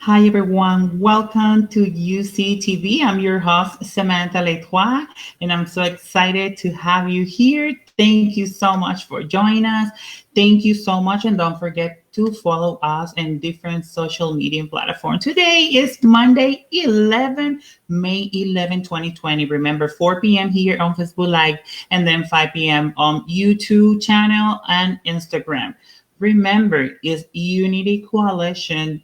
Hi, everyone. Welcome to UCTV. I'm your host, Samantha Letois, and I'm so excited to have you here. Thank you so much for joining us. Thank you so much. And don't forget to follow us in different social media platforms. Today is Monday, May 11, 2020. Remember, 4 p.m. here on Facebook Live and then 5 p.m. on YouTube channel and Instagram. Remember, it's unitycoalition.org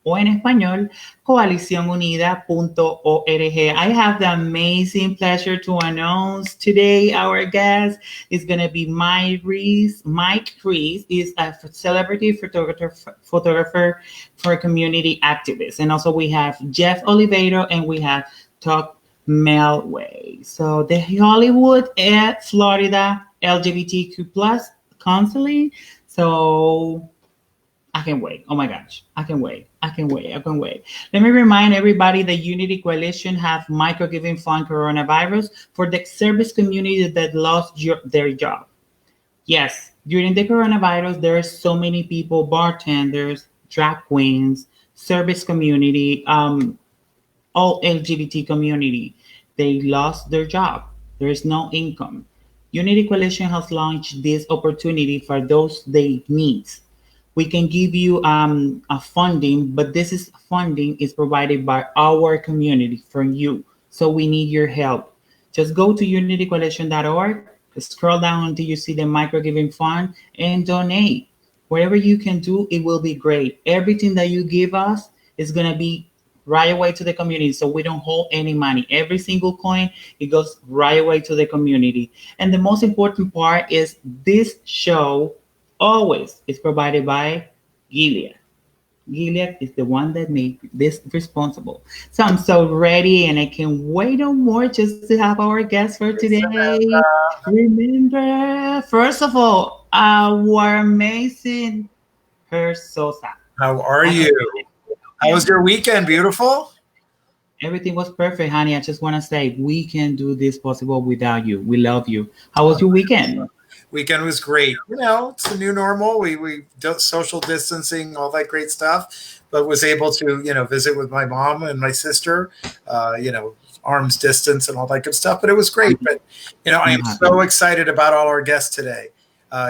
o en español, coaliciónunida.org. I have the amazing pleasure to announce today our guest is going to be Mike Ruiz. Mike Ruiz is a celebrity photographer for community activists. And also we have Jeff Oliverio and we have Todd Melway. So the Hollywood at Florida LGBTQ plus counseling. So I can wait. Oh my gosh. I can wait. Let me remind everybody that Unity Coalition have micro-giving fund coronavirus for the service community that lost their job. Yes, during the coronavirus, there are so many people, bartenders, drag queens, service community, all LGBT community. They lost their job. There is no income. Unity Coalition has launched this opportunity for those they need. We can give you a funding, but this funding is provided by our community from you. So we need your help. Just go to unitycoalition.org, scroll down until you see the micro giving fund and donate. Whatever you can do, it will be great. Everything that you give us is going to be right away to the community. So we don't hold any money. Every single coin, it goes right away to the community. And the most important part is this show always is provided by Gilead. Gilead is the one that made this responsible. So I'm so ready and I can wait no more just to have our guest for today. Remember, first of all, our amazing Her Sosa. How are you? How was your weekend? Beautiful? Everything was perfect, honey. I just want to say we can do this possible without you. We love you. How was your weekend? Weekend was great. You know, it's the new normal. We do social distancing, all that great stuff, but was able to, visit with my mom and my sister, arm's distance and all that good stuff. But it was great. But, I am so excited about all our guests today.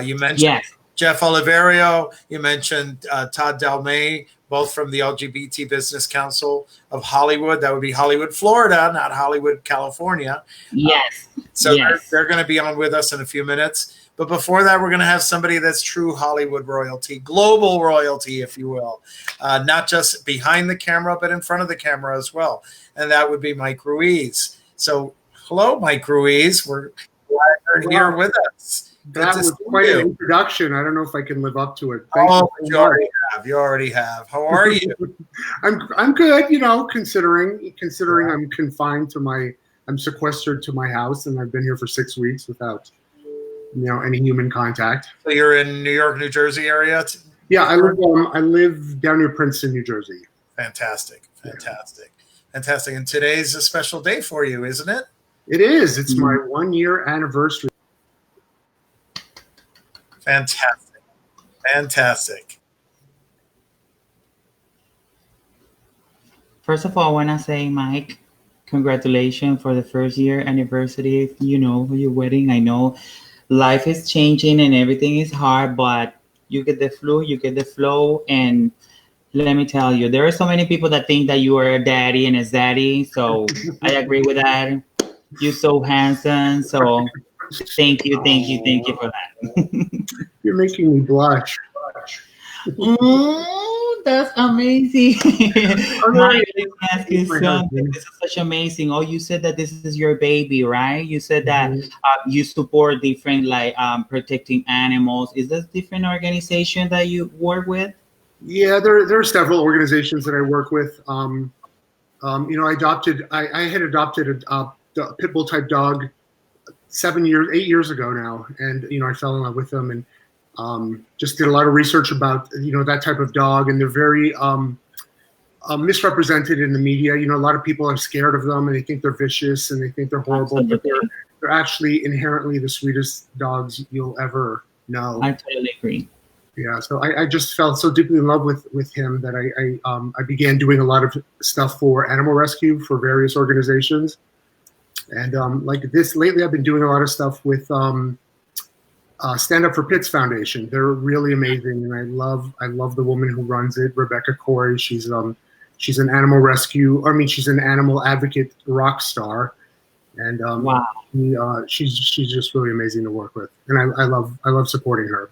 You mentioned Jeff Oliverio. You mentioned Todd Delmay, both from the LGBT Business Council of Hollywood. That would be Hollywood, Florida, not Hollywood, California. Yes. They're going to be on with us in a few minutes. But before that, we're going to have somebody that's true Hollywood royalty, global royalty, if you will, not just behind the camera, but in front of the camera as well. And that would be Mike Ruiz. So, hello, Mike Ruiz. We're glad you're here with us. That was quite an introduction. I don't know if I can live up to it. You already have. How are you? I'm good. Considering I'm confined to I'm sequestered to my house, and I've been here for 6 weeks without any human contact. So you're in New York, New Jersey area? Yeah, I live down near Princeton, New Jersey. Fantastic. And today's a special day for you, isn't it? It is. It's my 1-year anniversary. Fantastic. First of all, I want to say, Mike, congratulations for the first year anniversary, for your wedding. I know life is changing and everything is hard, but you get the flu, you get the flow. And let me tell you, there are so many people that think that you are a daddy and a zaddy. So I agree with that. You're so handsome. So thank you for that. You're making me blush. Oh, that's amazing. Mike, let me ask you something. This is such amazing. Oh, you said that this is your baby, right? You said that you support different, protecting animals. Is this different organization that you work with? Yeah, there are several organizations that I work with. I had adopted a pit bull type dog 8 years ago now, and I fell in love with them and just did a lot of research about that type of dog, and they're very misrepresented in the media. A lot of people are scared of them and they think they're vicious and they think they're horrible. Absolutely. But they're actually inherently the sweetest dogs you'll ever know. I totally agree. Yeah, so I just fell so deeply in love with him that I began doing a lot of stuff for animal rescue for various organizations, and like this lately I've been doing a lot of stuff with Stand Up for Pits Foundation. They're really amazing, and I love the woman who runs it, Rebecca Corey. She's an animal rescue. I mean, she's an animal advocate rock star, and Wow. she's just really amazing to work with, and I love supporting her.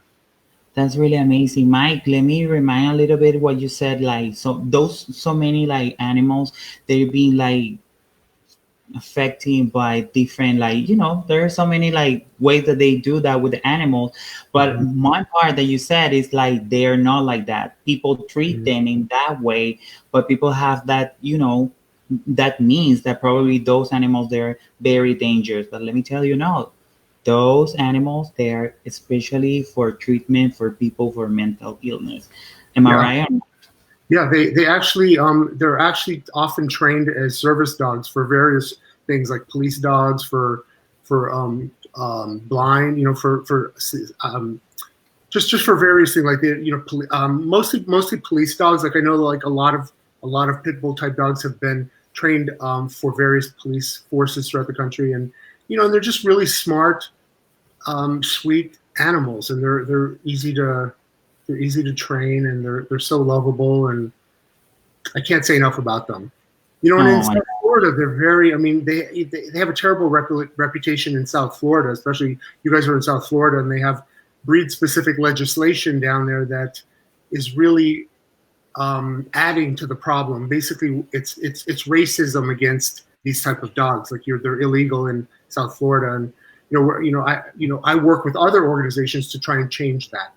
That's really amazing, Mike. Let me remind a little bit what you said. Like, so many like animals, they're being like affected by different, like, there are so many like ways that they do that with the animals. But Mhm. my part that you said is like they're not like that. People treat Mhm. them in that way, but people have that, that means that probably those animals they're very dangerous. But let me tell you, no, those animals they are especially for treatment for people for mental illness. Am I Yeah. right? Yeah, they actually they're actually often trained as service dogs for various things like police dogs for blind, just for various things like mostly police dogs. Like I know like a lot of pit bull type dogs have been trained for various police forces throughout the country, and they're just really smart, sweet animals, and they're easy to train, and they're so lovable, and I can't say enough about them. And in Oh my South Florida, they're very. I mean, they have a terrible reputation in South Florida, especially you guys are in South Florida, and they have breed-specific legislation down there that is really adding to the problem. Basically, it's racism against these type of dogs. Like they're illegal in South Florida, and I work with other organizations to try and change that.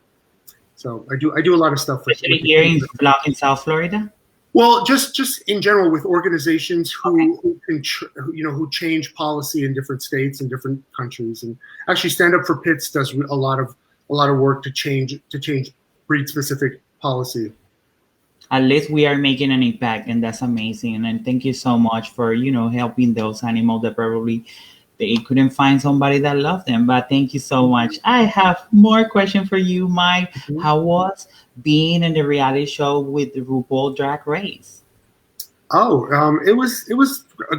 So I do a lot of stuff especially with here in South Florida. well, just in general with organizations who change policy in different states and different countries, and actually Stand Up for Pits does a lot of work to change breed specific policy. At least we are making an impact, and that's amazing. And thank you so much for helping those animals that probably they couldn't find somebody that loved them. But thank you so much. I have more question for you, Mike. Mhm. How was being in the reality show with the RuPaul Drag Race? Oh, it was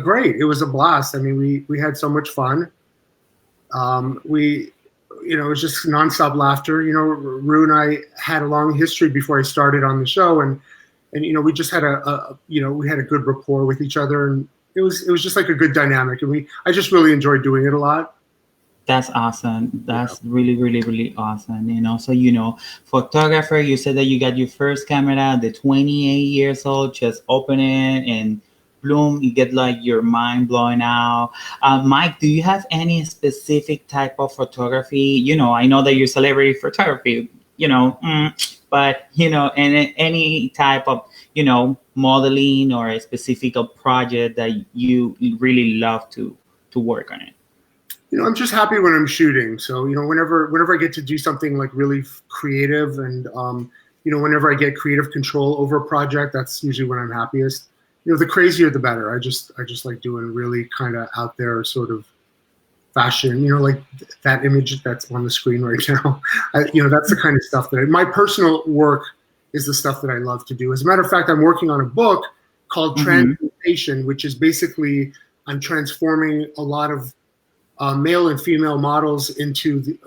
great. It was a blast. I mean, we had so much fun. It was just nonstop laughter. Rue and I had a long history before I started on the show, and we just had we had a good rapport with each other, and it was just like a good dynamic, and I just really enjoyed doing it a lot. That's awesome. Yeah. That's really, really, really awesome. And also, photographer, you said that you got your first camera at the 28 years old, just open it and bloom, you get like your mind blowing out. Mike, do you have any specific type of photography? I know that you're celebrity photography, but, any type of, modeling or a specific project that you really love to work on it. I'm just happy when I'm shooting. So, whenever I get to do something like really creative, and whenever I get creative control over a project, that's usually when I'm happiest. The crazier the better. I just like doing really kind of out there sort of fashion. Like that image that's on the screen right now. That's the kind of stuff that my personal work is the stuff that I love to do. As a matter of fact, I'm working on a book called Transmutation, which is basically I'm transforming a lot of male and female models into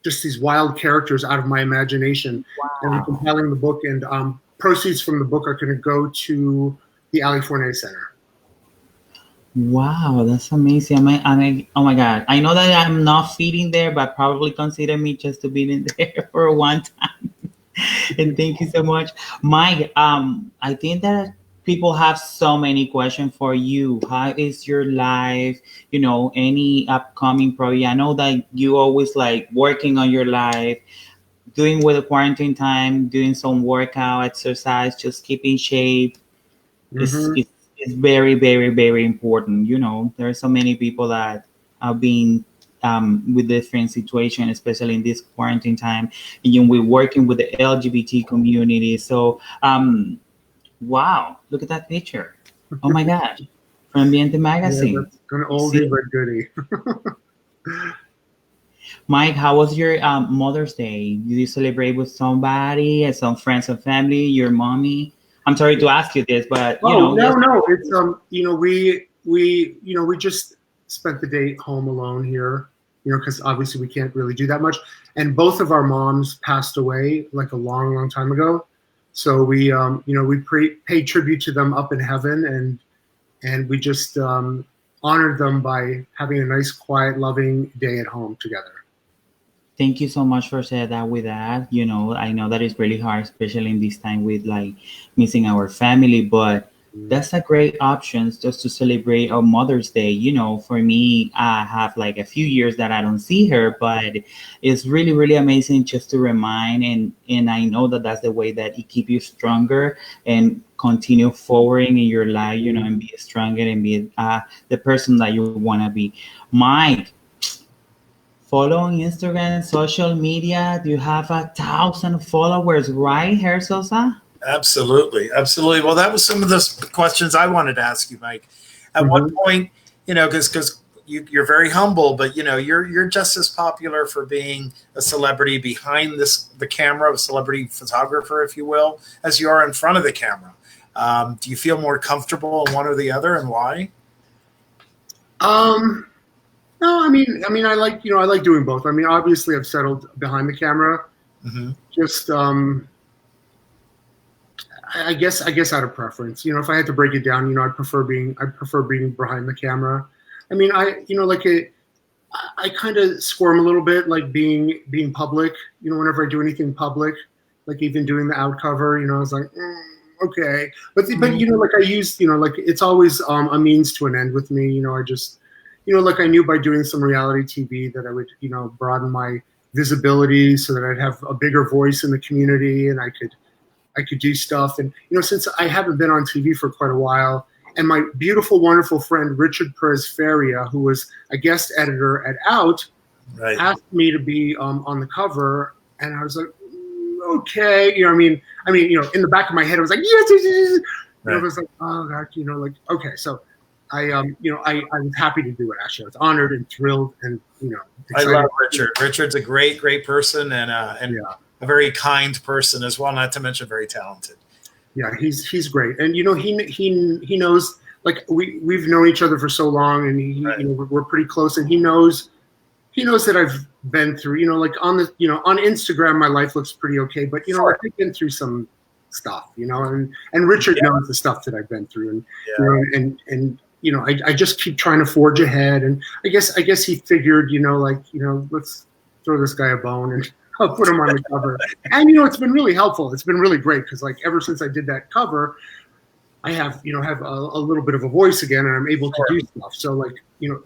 just these wild characters out of my imagination. And I'm compiling the book, and proceeds from the book are going to go to the Ali Fournier Center. Wow, that's amazing. Oh my God. I know that I'm not feeding there, but probably consider me just to be in there for one time. And thank you so much. Mike, I think that people have so many questions for you. How is your life? Any upcoming project? I know that you always like working on your life, doing with the quarantine time, doing some workout, exercise, just keeping shape. Mm-hmm. It's very, very, very important. There are so many people that are being with different situations, especially in this quarantine time. And we're working with the LGBT community. So, wow, look at that picture. Oh my God, from Ambiente Yeah, Magazine. that's an oldie but goodie. Mike, how was your Mother's Day? Did you celebrate with somebody, some friends and family, your mommy? I'm sorry to ask you this, but you Oh know, no, just no, it's we just spent the day home alone here, because obviously we can't really do that much. And both of our moms passed away like a long, long time ago. So we paid tribute to them up in heaven, and we just honored them by having a nice, quiet, loving day at home together. thank you so much for saying that with that. You know, I know that it's really hard, especially in this time with like missing our family, but that's a great option just to celebrate our Mother's Day. You know, for me, I have like a few years that I don't see her, but it's really, really amazing just to remind, and I know that that's the way that it keep you stronger and continue forward in your life, you know, and be stronger and be the person that you want to be. Mike, follow on Instagram, social media. Do you have 1,000 followers, right, Her Sosa? Absolutely, absolutely. Well, that was some of the questions I wanted to ask you, Mike. At what point, because you're very humble, but you're just as popular for being a celebrity behind the camera, a celebrity photographer, if you will, as you are in front of the camera. Do you feel more comfortable in one or the other, and why? No, I mean, I like doing both. I mean, obviously, I've settled behind the camera. Just, I guess out of preference. If I had to break it down, I prefer being behind the camera. I mean, I kind of squirm a little bit, like being public. Whenever I do anything public, like even doing the out cover, I was like, okay, but like I use, like it's always a means to an end with me. I just. Like I knew by doing some reality TV that I would, broaden my visibility so that I'd have a bigger voice in the community, and I could do stuff. And, since I haven't been on TV for quite a while, and my beautiful, wonderful friend, Richard Perez Feria, who was a guest editor at Out, asked me to be on the cover. And I was like, okay. In the back of my head, I was like, yes, yes, yes. Right. I was like, oh, God, okay. So, I was happy to do it. Actually, I was honored and thrilled, and excited. I love Richard. Richard's a great, great person, and a very kind person as well. Not to mention very talented. Yeah, he's great, and he knows. Like we've known each other for so long, and we're pretty close, and he knows that I've been through. Like on Instagram, my life looks pretty okay, but I've been through some stuff, and Richard knows the stuff that I've been through, and I just keep trying to forge ahead, and I guess he figured, let's throw this guy a bone and I'll put him on the cover. And it's been really helpful. It's been really great because like ever since I did that cover, I have a little bit of a voice again, and I'm able to do stuff. So like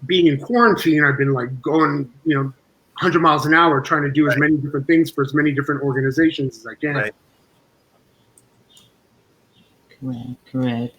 being in quarantine, I've been like going 100 miles an hour trying to do as many different things for as many different organizations as I can. Correct.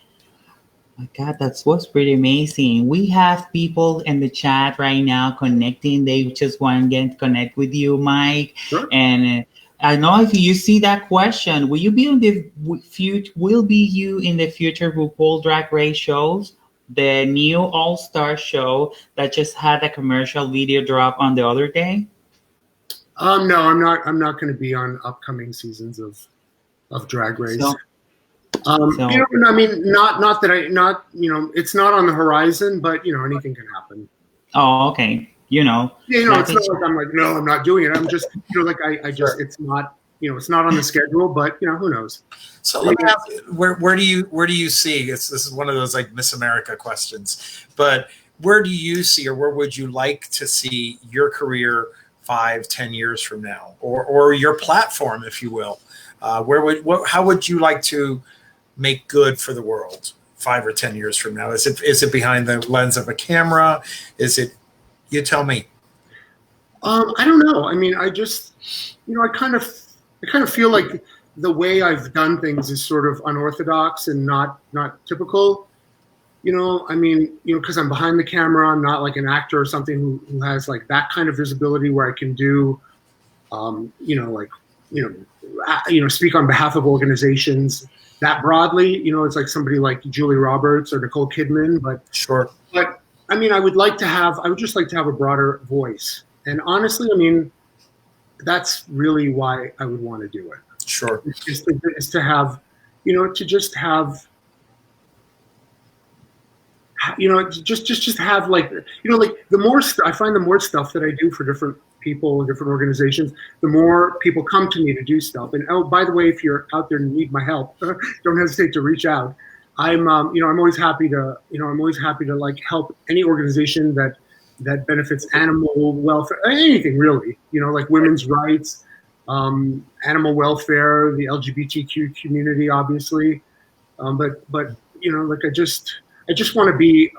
My God, that's what's pretty amazing. We have people in the chat right now connecting. They just want to get connect with you, Mike. Sure. And I know if you see that question, will you be in the future? Will be you in the future RuPaul Drag Race shows? The new All Star show that just had a commercial video drop on the other day. No, I'm not. I'm not going to be on upcoming seasons of Drag Race. I mean, not that it's not on the horizon, but anything can happen. Oh, okay. It's not like I'm like, no, I'm not doing it. I'm just, I just, it's not, it's not on the schedule, but who knows? So let me ask you, where do you see, this is one of those like Miss America questions, but where do you see, or where would you like to see your career 5-10 years from now, or your platform, if you will? How would you like to make good for the world 5 or 10 years from now? Is it behind the lens of a camera? Is it, you tell me. I don't know. I mean, I just, I kind of feel like the way I've done things is sort of unorthodox and not typical. I mean, because I'm behind the camera, I'm not like an actor or something who has like that kind of visibility where I can do, speak on behalf of organizations that broadly. It's like somebody like Julie Roberts or Nicole Kidman, but sure. But I mean, I would just like to have a broader voice And honestly, I mean, that's really why I would want to do it. Sure. Is to have, to just have, just have like, like the more I find the more stuff that I do for different people and different organizations, the more people come to me to do stuff. And oh, by the way, if you're out there and need my help, don't hesitate to reach out. I'm always happy to, like help any organization that benefits animal welfare, anything really, like women's rights, animal welfare, the LGBTQ community, obviously. But like I just want to be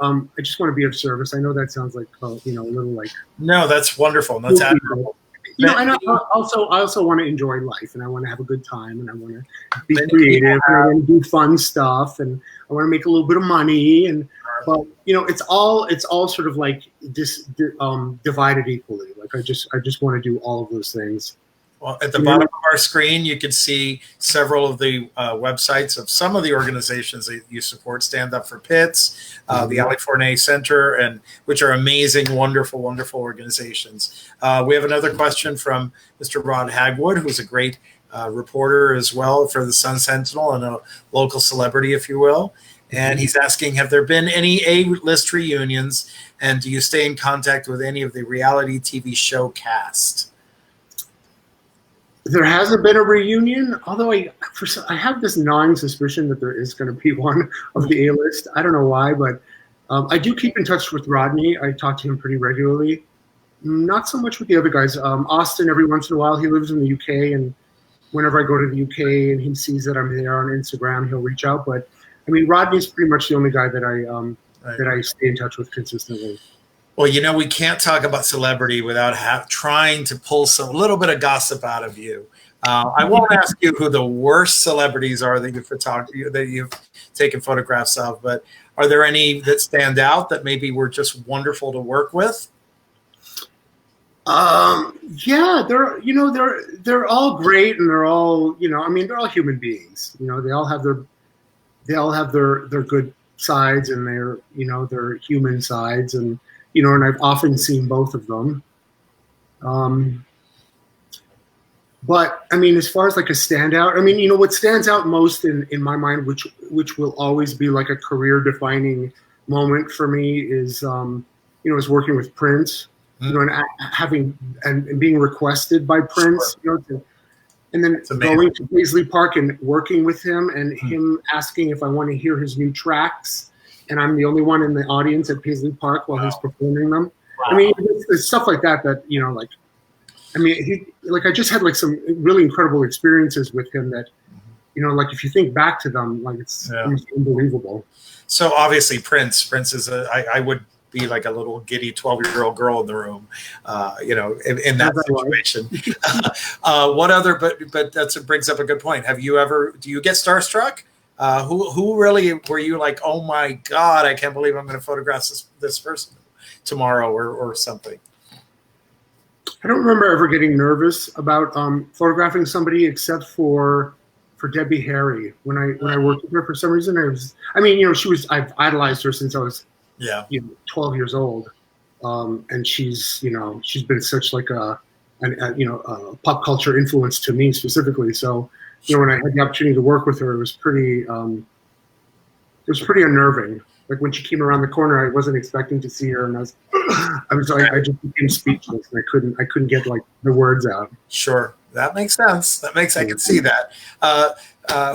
of service. I know that sounds like a little like, no, that's wonderful. That's admirable. And I also want to enjoy life, and I want to have a good time, and I want to be creative, and I want to do fun stuff, and I want to make a little bit of money, but it's all sort of like divided equally. Like I just want to do all of those things. Well, at the bottom of our screen, you can see several of the websites of some of the organizations that you support. Stand Up for Pits, the Alifornia Center, and which are amazing, wonderful, wonderful organizations. We have another question from Mr. Rod Hagwood, who's a great reporter as well for the Sun Sentinel and a local celebrity, if you will. And he's asking, have there been any A-list reunions, and do you stay in contact with any of the reality TV show cast? There hasn't been a reunion, although I have this gnawing suspicion that there is going to be one of the A-list. I don't know why, but I do keep in touch with Rodney. I talk to him pretty regularly. Not so much with the other guys. Austin, every once in a while, he lives in the UK, and whenever I go to the UK and he sees that I'm there on Instagram, he'll reach out. But I mean, Rodney's pretty much the only guy that I stay in touch with consistently. Well, we can't talk about celebrity without trying to pull a little bit of gossip out of you. I won't ask you who the worst celebrities are that you've taken photographs of, but are there any that stand out that maybe were just wonderful to work with? Yeah, they're all great, and they're all they're all human beings. They all have their good sides and their human sides, and and I've often seen both of them. But I mean, as far as like a standout, I mean, what stands out most in my mind, which will always be like a career defining moment for me is, is working with Prince, and being requested by Prince, and then going to Paisley Park and working with him and him asking if I want to hear his new tracks. And I'm the only one in the audience at Paisley Park while he's performing them. Wow. I mean, it's stuff like that, I just had like some really incredible experiences with him that, like if you think back to them, like it's unbelievable. So obviously Prince is I would be like a little giddy 12-year-old girl in the room, in that situation. What other, but that brings up a good point. Do you get starstruck? Who really were you like, oh my God, I can't believe I'm going to photograph this person tomorrow or something? I don't remember ever getting nervous about photographing somebody except for Debbie Harry. When I worked with her, for some reason, I've idolized her since I was 12 years old, and she's been such like a pop culture influence to me specifically. So when I had the opportunity to work with her, it was pretty unnerving. Like when she came around the corner, I wasn't expecting to see her, and I just became speechless, and I couldn't get like the words out. Sure, that makes sense. I can see that.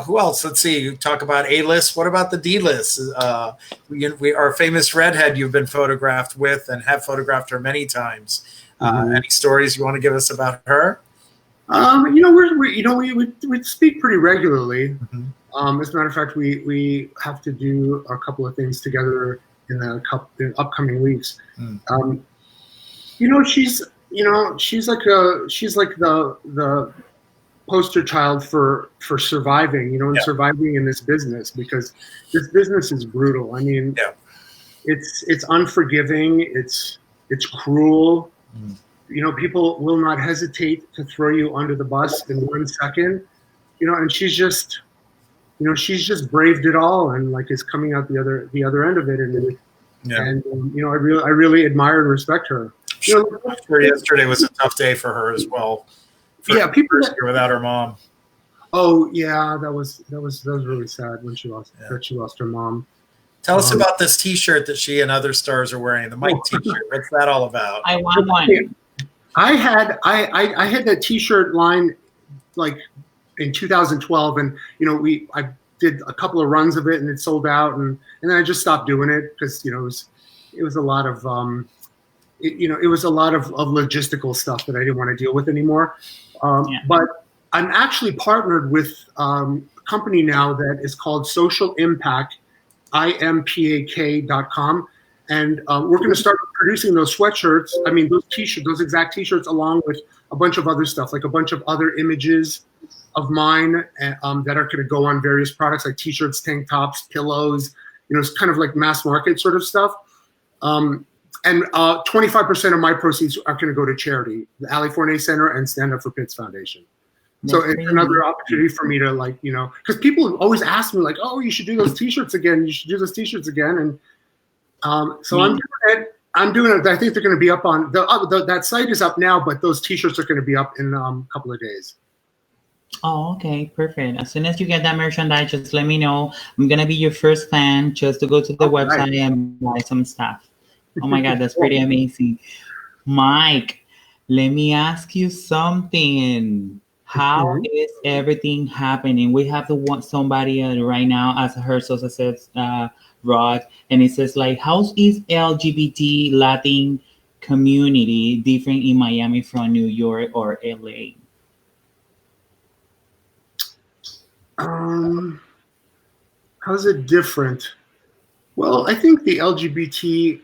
Who else? Let's see. You talk about A-list. What about the D-list? Our famous redhead you've been photographed with and have photographed her many times. Any stories you want to give us about her? We speak pretty regularly. Mm-hmm. As a matter of fact, we have to do a couple of things together in the upcoming weeks. Mm. She's like the poster child for surviving, and surviving in this business, because this business is brutal. I mean, it's unforgiving. It's cruel. Mm. People will not hesitate to throw you under the bus in 1 second, and she's just braved it all and like is coming out the other end of it. And I really admire and respect her. I'm sure yesterday was a tough day for her as well. Yeah, people without her mom. Oh yeah, that was really sad when she lost her mom. Tell us about this T-shirt that she and other stars are wearing. The Mike T-shirt. What's that all about? I want one. I had that T-shirt line like in 2012, and I did a couple of runs of it, and it sold out, and then I just stopped doing it because it was a lot of it was a lot of logistical stuff that I didn't want to deal with anymore. But I'm actually partnered with a company now that is called Social Impact, impak.com. And we're going to start producing those sweatshirts. I mean, those T-shirts, those exact T-shirts, along with a bunch of other stuff, like a bunch of other images of mine that are going to go on various products, like T-shirts, tank tops, pillows. It's kind of like mass market sort of stuff. And 25% of my proceeds are going to go to charity, the Ali Forney Center and Stand Up for Pits Foundation. So it's another opportunity for me to because people always ask me like, oh, you should do those T-shirts again. You should do those T-shirts again. And so I'm doing it. I think they're going to be up on that site is up now, but those T-shirts are going to be up in a couple of days. Oh, okay, perfect. As soon as you get that merchandise, just let me know. I'm going to be your first fan just to go to the website and buy some stuff. Oh my God, that's pretty amazing. Mike, let me ask you something. How is everything happening? We have somebody right now, as Hersos says, Rod, and it says like, how is LGBT Latin community different in Miami from New York or LA? How's it different? Well, I think the LGBT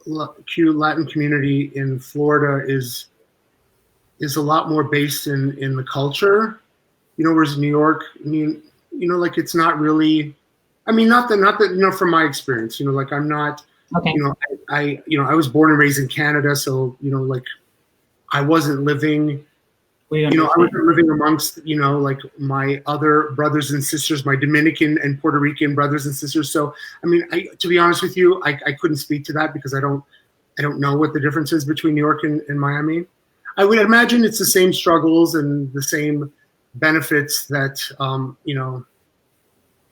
Latin community in Florida is a lot more based in the culture, whereas New York, like it's not really. I mean, not that from my experience, like I'm not. Okay. I was born and raised in Canada, so like I wasn't living. I wasn't living amongst like my other brothers and sisters, my Dominican and Puerto Rican brothers and sisters. So I mean, to be honest with you, I couldn't speak to that because I don't know what the difference is between New York and Miami. I would imagine it's the same struggles and the same benefits that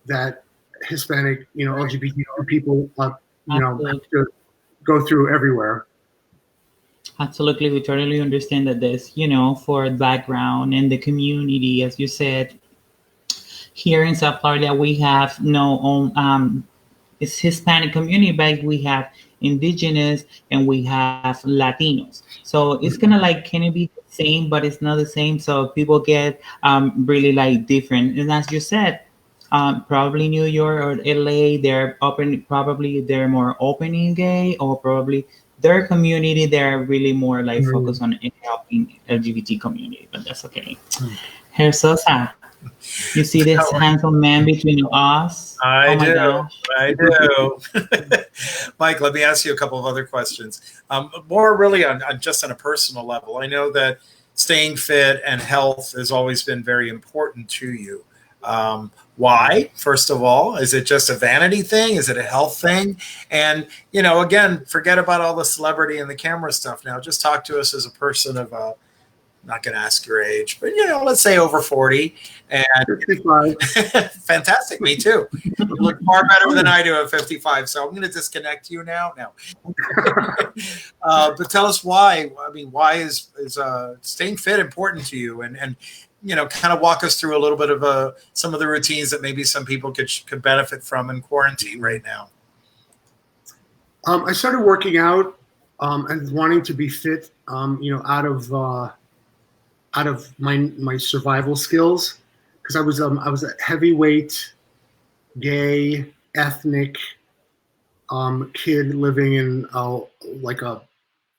that Hispanic LGBT people have to go through everywhere. Absolutely, we totally understand that there's for background and the community, as you said. Here in South Florida, we have it's Hispanic community, but we have indigenous and we have Latinos. So it's can it be the same, but it's not the same. So people get really different. And as you said, probably New York or LA, they're more open in gay, or probably their community, they're really more focused on helping LGBT community, but that's okay. Herr Sosa, you see this handsome man between us? I do. Mike, let me ask you a couple of other questions. More really on just on a personal level. I know that staying fit and health has always been very important to you. Why? First of all, is it just a vanity thing? Is it a health thing? And, again, forget about all the celebrity and the camera stuff now. Just talk to us as a person of, not going to ask your age, but, let's say over 40. And 55. Fantastic. Me too. You look far better than I do at 55. So I'm going to disconnect you now. No. But tell us why. I mean, why is staying fit important to you? And kind of walk us through a little bit of some of the routines that maybe some people could benefit from in quarantine right now. I started working out and wanting to be fit, out of my survival skills, because I was a heavyweight, gay, ethnic kid living in like a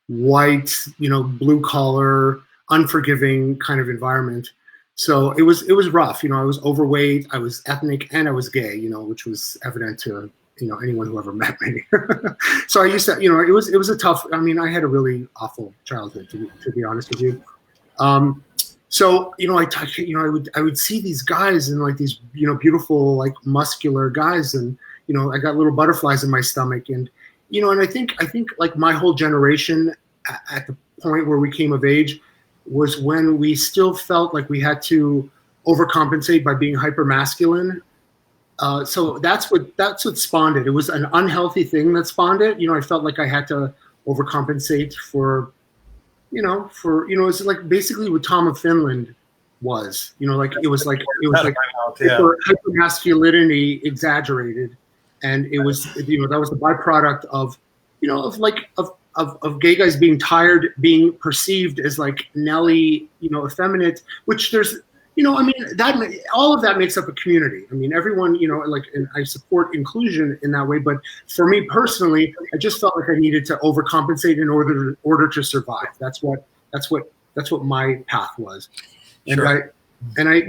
white, blue collar, unforgiving kind of environment. So it was rough. I was overweight, I was ethnic, and I was gay, which was evident to anyone who ever met me. So I used to, it was a tough. I mean, I had a really awful childhood, to be honest with you. So I would see these guys and these beautiful muscular guys, and I got little butterflies in my stomach, and and I think my whole generation at the point where we came of age was when we still felt like we had to overcompensate by being hypermasculine. So that's what spawned it. It was an unhealthy thing that spawned it. I felt like I had to overcompensate for it's like basically what Tom of Finland was. It was like hyper masculinity exaggerated, and it was that was the byproduct of of gay guys being tired, being perceived as like Nelly, effeminate. Which there's that all of that makes up a community. I mean, everyone, and I support inclusion in that way. But for me personally, I just felt like I needed to overcompensate in order to survive. That's what my path was. Sure. And I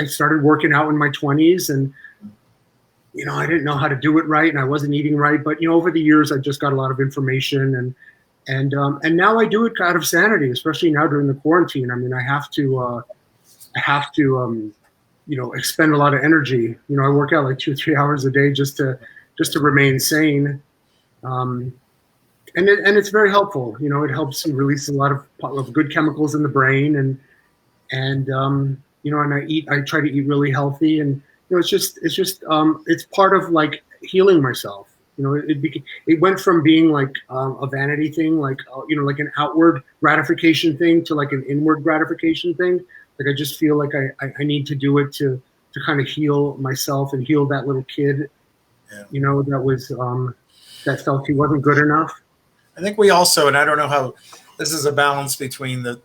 started working out in my 20s, and I didn't know how to do it right, and I wasn't eating right. But over the years, I just got a lot of information, and now I do it out of sanity, especially now during the quarantine. I mean, I have to expend a lot of energy. I work out like 2 or 3 hours a day just to remain sane. And it's very helpful. It helps you release a lot of good chemicals in the brain, and I try to eat really healthy, and it's part of like healing myself. It went from being like a vanity thing, like an outward gratification thing, to like an inward gratification thing. Like I just feel like I need to do it to kind of heal myself and heal that little kid, that was that felt he wasn't good enough. I think we also, and I don't know how this is a balance between the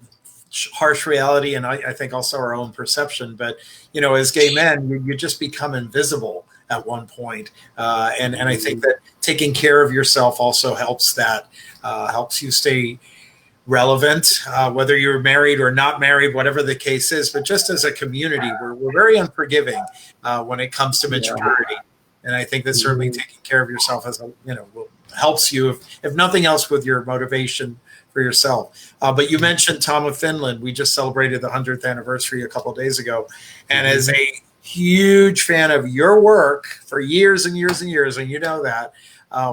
harsh reality and I think also our own perception, but as gay men, you just become invisible at one point, and I think that taking care of yourself also helps you stay relevant, whether you're married or not married, whatever the case is. But just as a community, we're very unforgiving when it comes to maturity. And I think that certainly taking care of yourself helps you, if nothing else, with your motivation for yourself. But you mentioned Tom of Finland. We just celebrated the 100th anniversary a couple of days ago. And as a huge fan of your work for years and years and years, and that,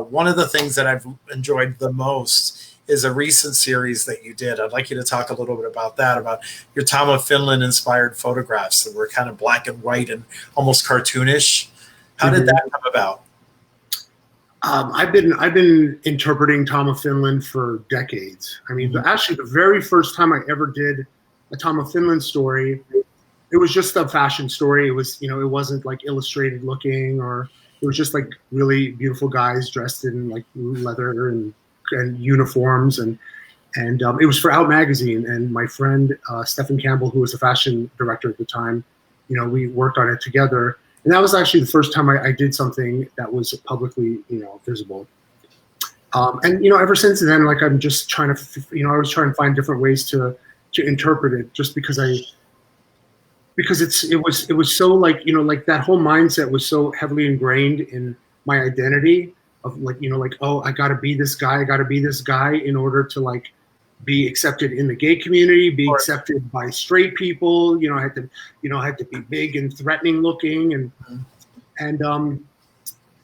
one of the things that I've enjoyed the most is a recent series that you did. I'd like you to talk a little bit about that, about your Tom of Finland inspired photographs that were kind of black and white and almost cartoonish. How did that come about? I've been interpreting Tom of Finland for decades. I mean, actually, the very first time I ever did a Tom of Finland story, it was just a fashion story. It was, it wasn't like illustrated looking, or it was just like really beautiful guys dressed in like leather and uniforms, and it was for Out Magazine. And my friend Stephen Campbell, who was the fashion director at the time, we worked on it together. And that was actually the first time I did something that was publicly, visible. And ever since then, like I'm just trying to, I was trying to find different ways to interpret it, just because it was so like, like that whole mindset was so heavily ingrained in my identity of like, oh, I got to be this guy in order to like be accepted in the gay community, be accepted by straight people. I had to be big and threatening looking,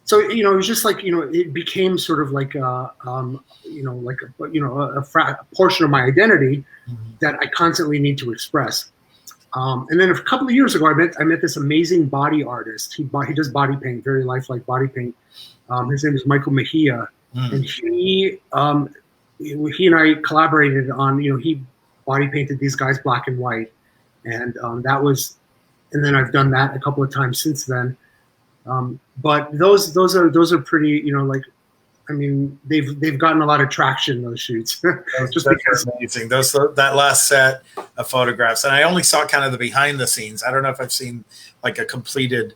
so it was just like it became sort of like a portion of my identity that I constantly need to express. And then a couple of years ago, I met this amazing body artist. He does body paint, very lifelike body paint. His name is Michael Mejia, and he and I collaborated on, he body painted these guys black and white, and and then I've done that a couple of times since then. But those are pretty, like, I mean, they've gotten a lot of traction, those shoots. Just because amazing. That last set of photographs, and I only saw kind of the behind the scenes. I don't know if I've seen like a completed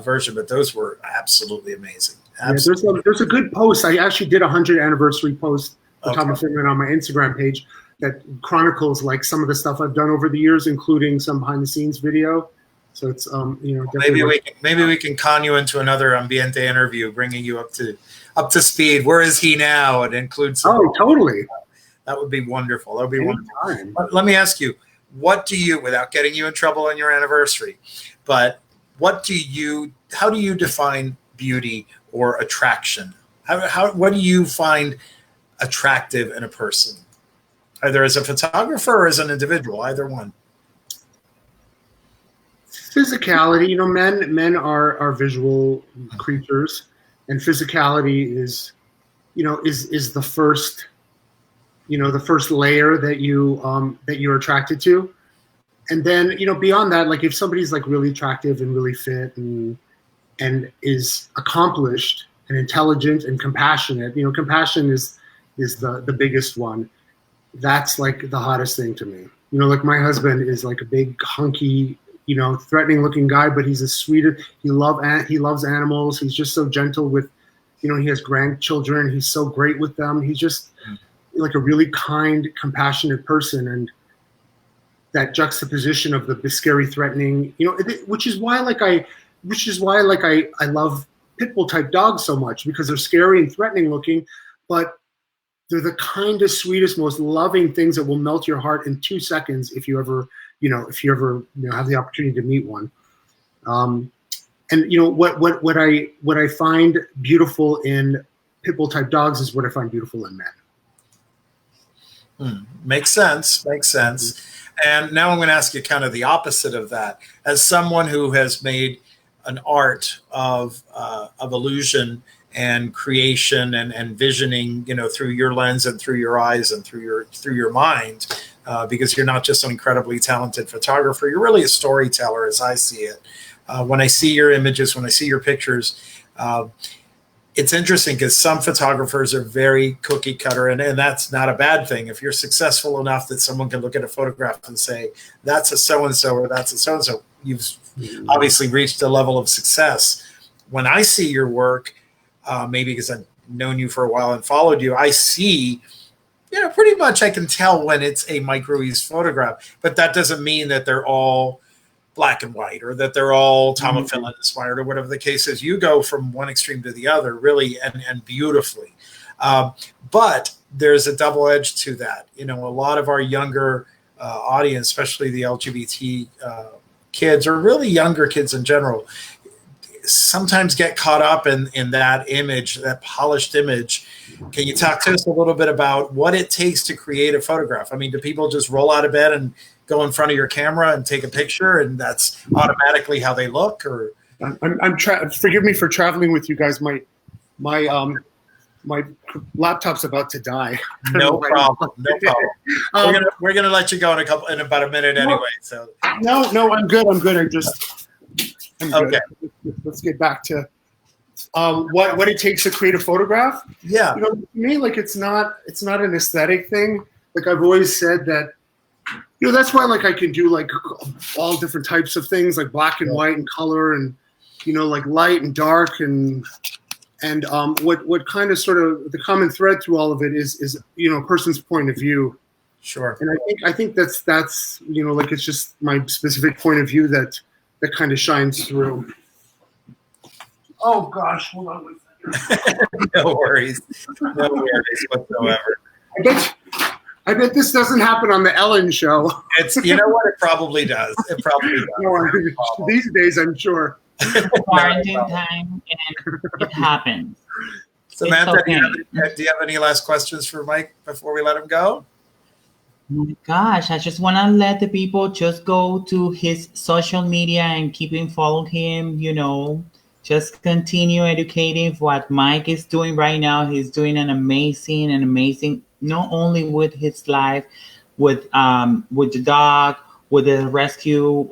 version, but those were absolutely amazing. Absolutely. Yeah, there's a good post. I actually did a 100th anniversary post for Tom of Finland on my Instagram page that chronicles like some of the stuff I've done over the years, including some behind the scenes video. So it's maybe we can con you into another Ambiente interview, bringing you up to speed. Where is he now? And include some. Oh, totally. That would be wonderful. That would be wonderful. Let me ask you, what do you, without getting you in trouble on your anniversary, but how do you define beauty or attraction? What do you find attractive in a person? either as a photographer or as an individual, either one? Physicality, you know, men are visual creatures, and physicality is, you know, is the first, you know, the first layer that you're attracted to. And then, you know, beyond that, like if somebody's like really attractive and really fit and is accomplished and intelligent and compassionate, you know, compassion is the biggest one. That's like the hottest thing to me. You know, like my husband is like a big hunky, you know, threatening looking guy, but he's the sweetest. He loves animals. He's just so gentle with, you know, he has grandchildren. He's so great with them. He's just like a really kind, compassionate person. And that juxtaposition of the scary, threatening, you know, which is why I love pit bull type dogs so much, because they're scary and threatening looking, but they're the kindest, sweetest, most loving things that will melt your heart in 2 seconds if you ever have the opportunity to meet one. And you know what I find beautiful in pit bull type dogs is what I find beautiful in men. Makes sense. And now I'm going to ask you kind of the opposite of that. As someone who has made an art of illusion and creation and visioning, you know, through your lens and through your eyes and through your mind, because you're not just an incredibly talented photographer, you're really a storyteller, as I see it. When I see your images, when I see your pictures, it's interesting because some photographers are very cookie cutter, and that's not a bad thing. If you're successful enough that someone can look at a photograph and say, that's a so-and-so or that's a so-and-so, you've obviously reached a level of success. When I see your work, maybe because I've known you for a while and followed you, I see, you know, pretty much I can tell when it's a Mike Ruiz photograph, but that doesn't mean that they're all black and white or that they're all Tom of Finland inspired or whatever the case is. You go from one extreme to the other really and beautifully. But there's a double edge to that. You know, a lot of our younger audience, especially the LGBT kids or really younger kids in general, sometimes get caught up in that image, that polished image. Can you talk to us a little bit about what it takes to create a photograph? I mean, do people just roll out of bed and go in front of your camera and take a picture and that's automatically how they look? Or forgive me for traveling with you guys. My laptop's about to die. No problem. We're gonna let you go in about a minute anyway. So no, I'm good. I'm just okay. Let's get back to what it takes to create a photograph. Yeah, you know, to me, like it's not an aesthetic thing. Like I've always said that, you know, that's why like I can do like all different types of things, like black and white and color, and you know, like light and dark, and what kind of sort of the common thread through all of it is you know, a person's point of view. Sure. And I think that's you know, like it's just my specific point of view that kind of shines through. Oh gosh, hold on one second. No worries whatsoever. I bet this doesn't happen on the Ellen show. It's, you know what, it probably does. It probably does. No, these days, I'm sure. Quarantine time, and it happens. Samantha, okay. do you have any last questions for Mike before we let him go? Oh my gosh, I just want to let the people just go to his social media and keep following him, you know, just continue educating what Mike is doing right now. He's doing an amazing, not only with his life, with the dog, with the rescue,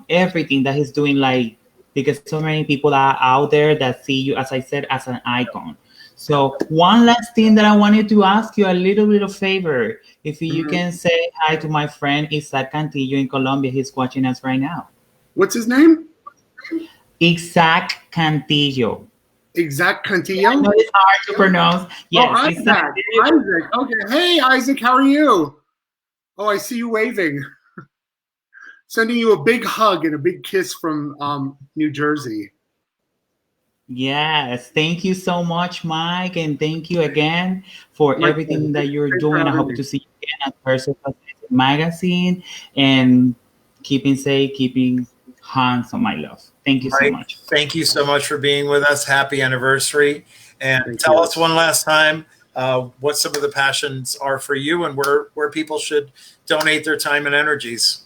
everything that he's doing, like, because so many people are out there that see you, as I said, as an icon. So one last thing that I wanted to ask you, a little bit of favor. If you can say hi to my friend Isaac Cantillo in Colombia. He's watching us right now. What's his name? Isaac Cantillo. Isaac Cantillo? I know it's hard to pronounce. Yes, oh, Isaac. Okay. Hey, Isaac, how are you? Oh, I see you waving. Sending you a big hug and a big kiss from New Jersey. Yes, thank you so much, Mike, and thank you again for everything that you're doing. I hope to see you again at Person Magazine, and keeping safe, keeping handsome, my love. Thank you so much. Thank you so much for being with us. Happy anniversary. And tell us one last time what some of the passions are for you and where people should donate their time and energies.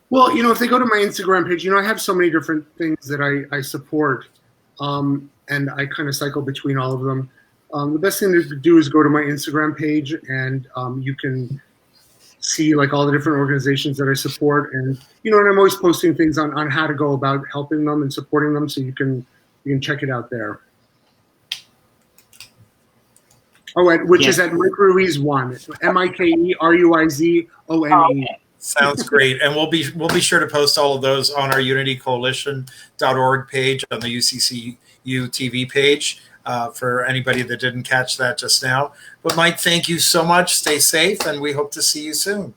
Well, if they go to my Instagram page, I have so many different things that I support, and I kind of cycle between all of them. The best thing to do is go to my Instagram page, and you can see like all the different organizations that I support, and and I'm always posting things on how to go about helping them and supporting them, so you can check it out there. Which is at Mike Ruiz 1, MikeRuizone. Sounds great, and we'll be sure to post all of those on our unitycoalition.org page on the UCCU TV page for anybody that didn't catch that just now. But Mike, thank you so much. Stay safe, and we hope to see you soon.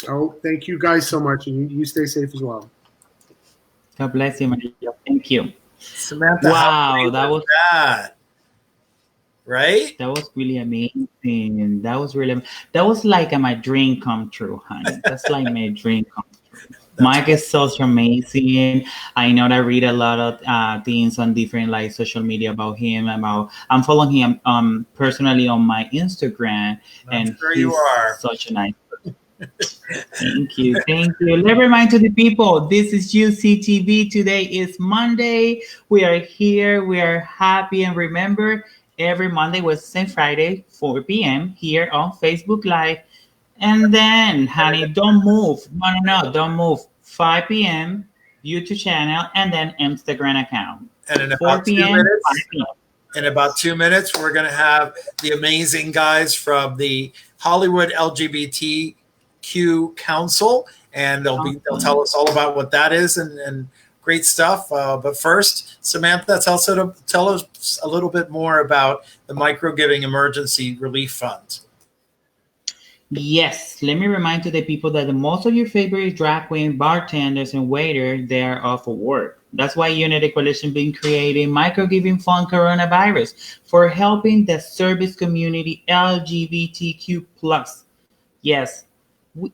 Oh, thank you guys so much, and you stay safe as well. God bless you, Maria. Thank you. Samantha, wow, that was that. Right? That was really amazing. That was like my dream come true, honey. That's like my dream come true. Mike is such amazing. I know that I read a lot of things on different like social media about him. I'm following him personally on my Instagram, and he's such a nice person. Thank you. Let me remind to the people, this is UCTV. Today is Monday. We are here. We are happy, and remember, every Monday, Wednesday, and Friday, 4 p.m. here on Facebook Live. And then, honey, don't move. No, don't move. 5 p.m. YouTube channel, and then Instagram account. And in about 2 minutes, we're going to have the amazing guys from the Hollywood LGBTQ Council, and they'll tell us all about what that is and great stuff. But first, Samantha, tell us a little bit more about the Micro Giving Emergency Relief Fund. Yes, let me remind to the people that most of your favorite drag queen, bartenders, and waiters, they are off of work. That's why Unity Coalition been creating Micro Giving Fund Coronavirus for helping the service community LGBTQ+. Yes,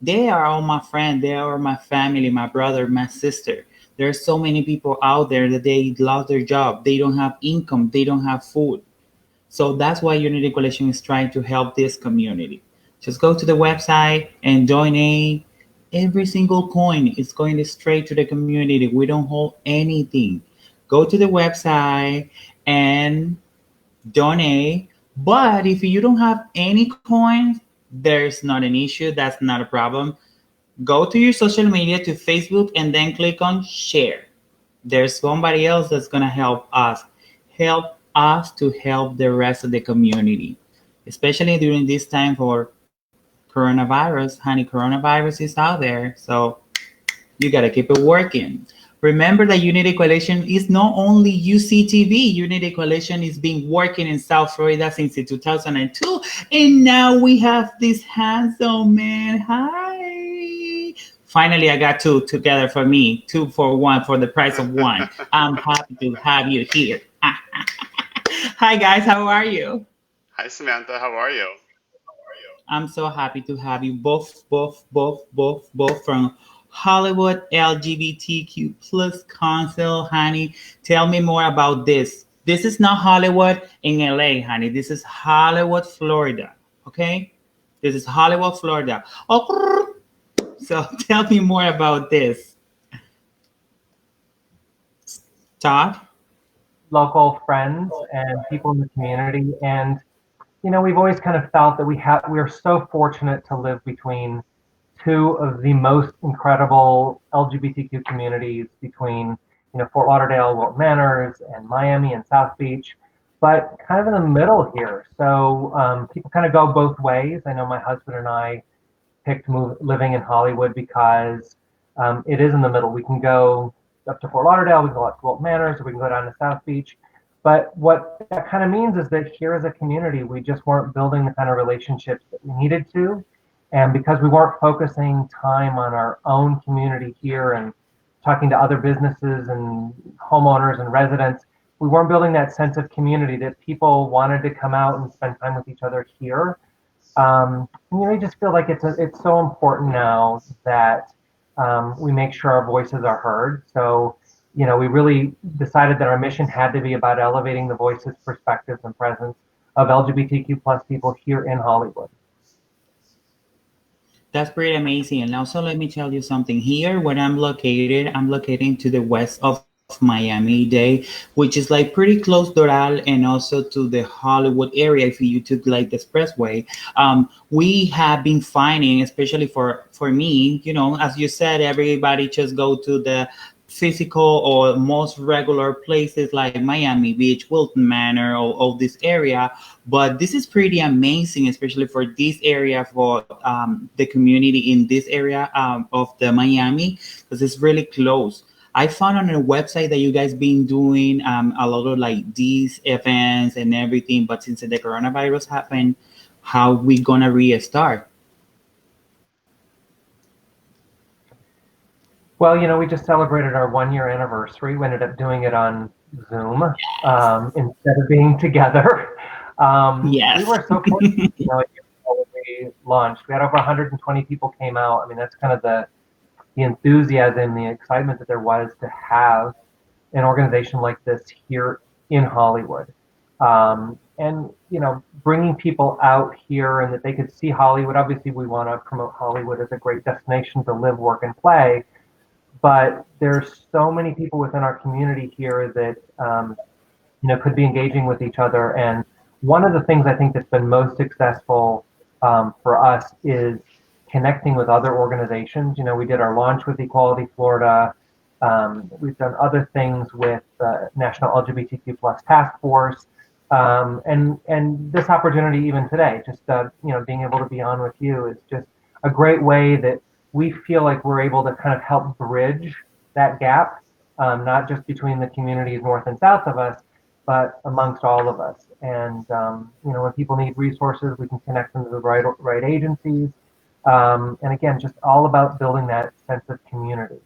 they are all my friends. They are my family, my brother, my sister. There's so many people out there that they lost their job. They don't have income. They don't have food. So that's why Unity Coalition is trying to help this community. Just go to the website and donate. Every single coin is going straight to the community. We don't hold anything. Go to the website and donate. But if you don't have any coins, there's not an issue. That's not a problem. Go to your social media, to Facebook, and then click on share. There's somebody else that's going to help us. Help us to help the rest of the community, especially during this time for coronavirus. Honey, coronavirus is out there, so you got to keep it working. Remember that Unity Coalition is not only UCTV. Unity Coalition is been working in South Florida since 2002, and now we have this handsome man. Hi. Finally, I got two together for me. 2 for 1 for the price of 1. I'm happy to have you here. Hi, guys. How are you? Hi, Samantha. How are you? I'm so happy to have you both from Hollywood LGBTQ plus Council, honey. Tell me more about this. This is not Hollywood in LA, honey. This is Hollywood, Florida. Okay? This is Hollywood, Florida. Oh, so tell me more about this. Todd? Local friends and people in the community, and we've always kind of felt that we are so fortunate to live between two of the most incredible LGBTQ communities, between Fort Lauderdale, Wilton Manors, and Miami and South Beach, but kind of in the middle here. So people kind of go both ways. I know my husband and I picked living in Hollywood because it is in the middle. We can go up to Fort Lauderdale, we can go up to Wilton Manors, or we can go down to South Beach. But what that kind of means is that here as a community, we just weren't building the kind of relationships that we needed to. And because we weren't focusing time on our own community here and talking to other businesses and homeowners and residents, we weren't building that sense of community that people wanted to come out and spend time with each other here. I just feel like it's so important now that we make sure our voices are heard. So, we really decided that our mission had to be about elevating the voices, perspectives, and presence of LGBTQ plus people here in Hollywood. That's pretty amazing. And also, let me tell you something. Here, where I'm located to the west of Miami-Dade, which is like pretty close to Doral and also to the Hollywood area. If you took like the expressway, we have been finding, especially for me, you know, as you said, everybody just go to the physical or most regular places like Miami Beach, Wilton Manor, or all this area. But this is pretty amazing, especially for this area, for the community in this area of the Miami, because it's really close. I found on a website that you guys been doing a lot of like these events and everything, but since the coronavirus happened, how we gonna restart? Well, you know, we just celebrated our 1 year anniversary. We ended up doing it on Zoom instead of being together. Yes. We were so fortunate, you know, when we launched. We had over 120 people came out. I mean, that's kind of the enthusiasm, the excitement that there was to have an organization like this here in Hollywood. And, you know, bringing people out here and that they could see Hollywood. Obviously, we want to promote Hollywood as a great destination to live, work, and play. But there's so many people within our community here that, you know, could be engaging with each other. And one of the things I think that's been most successful for us is connecting with other organizations. You know, we did our launch with Equality Florida. We've done other things with National LGBTQ plus Task Force. And this opportunity even today, just, you know, being able to be on with you is just a great way that we feel like we're able to kind of help bridge that gap, not just between the communities north and south of us, but amongst all of us. And, you know, when people need resources, we can connect them to the right agencies. And again, just all about building that sense of community.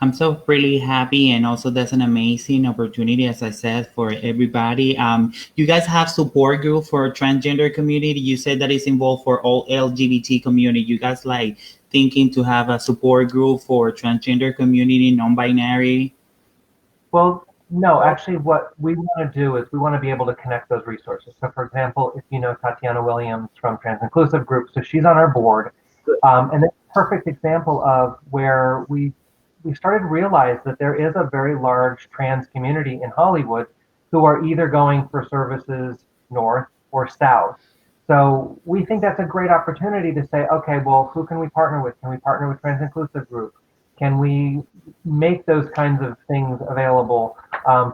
I'm so really happy, and also that's an amazing opportunity, as I said, for everybody. You guys have support group for transgender community. You said that it's involved for all LGBT community. You guys like thinking to have a support group for transgender community, non-binary? Well, no, actually, what we want to do is we want to be able to connect those resources. So, for example, if you know Tatiana Williams from Trans Inclusive Group, so she's on our board, and that's a perfect example of where we started to realize that there is a very large trans community in Hollywood who are either going for services north or south. So we think that's a great opportunity to say, okay, well, who can we partner with? Can we partner with Trans Inclusive Group? Can we make those kinds of things available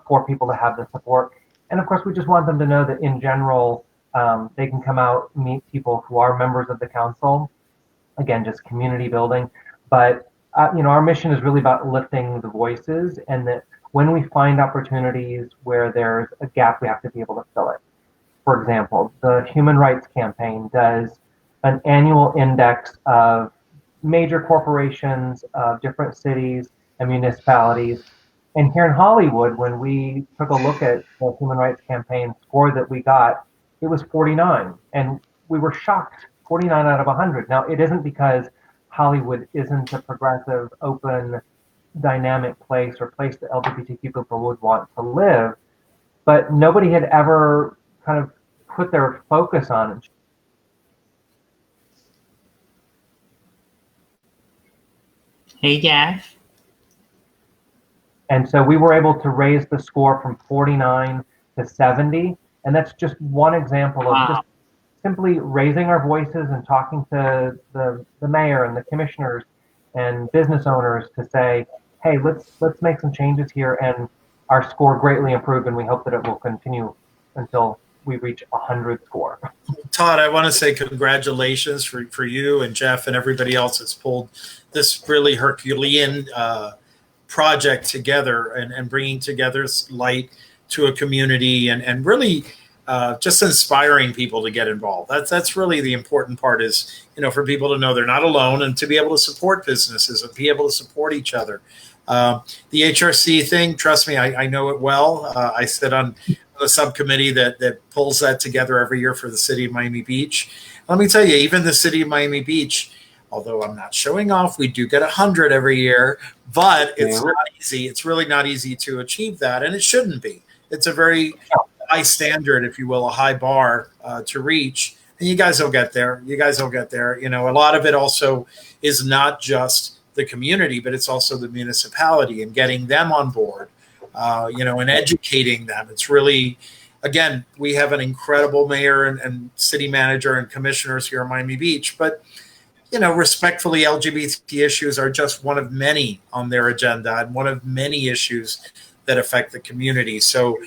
for people to have the support? And of course, we just want them to know that in general, they can come out, meet people who are members of the council. Again, just community building. But you know, our mission is really about lifting the voices, and that when we find opportunities where there's a gap, we have to be able to fill it. For example, the Human Rights Campaign does an annual index of major corporations of different cities and municipalities. And here in Hollywood, when we took a look at the Human Rights Campaign score that we got, it was 49. And we were shocked, 49 out of 100. Now, it isn't because Hollywood isn't a progressive, open, dynamic place or place that LGBTQ people would want to live, but nobody had ever kind of put their focus on it. Hey, Jeff. And so we were able to raise the score from 49 to 70, and that's just one example of just simply raising our voices and talking to the mayor and the commissioners and business owners to say, hey, let's make some changes here, and our score greatly improved, and we hope that it will continue until we reach 100 score. Todd, I want to say congratulations for you and Jeff and everybody else that's pulled this really Herculean project together and bringing together light to a community and really just inspiring people to get involved. That's really the important part, is, you know, for people to know they're not alone, and to be able to support businesses and be able to support each other. The HRC thing, trust me, I know it well. I sit on the subcommittee that pulls that together every year for the city of Miami Beach. Let me tell you, even the city of Miami Beach, although I'm not showing off, we do get 100 every year, but it's not easy. It's really not easy to achieve that, and it shouldn't be. It's a very high standard, if you will, a high bar to reach. And you guys will get there. You guys will get there. You know, a lot of it also is not just the community, but it's also the municipality and getting them on board, you know, and educating them. It's really, again, we have an incredible mayor and city manager and commissioners here in Miami Beach, but, you know, respectfully, LGBT issues are just one of many on their agenda and one of many issues that affect the community. So,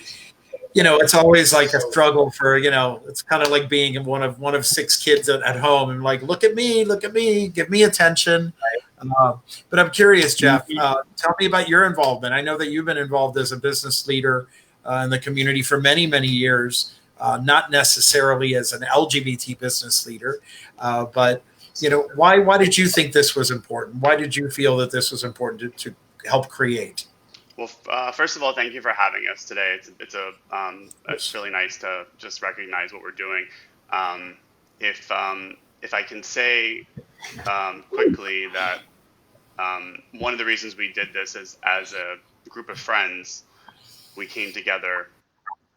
you know, it's always like a struggle for, you know, it's kind of like being one of 6 kids at home and like, look at me, give me attention. But I'm curious, Jeff, tell me about your involvement. I know that you've been involved as a business leader in the community for many, many years, not necessarily as an LGBT business leader, but, you know, why did you think this was important? Why did you feel that this was important to help create? Well, first of all, thank you for having us today. It's really nice to just recognize what we're doing. If I can say quickly that one of the reasons we did this is as a group of friends, we came together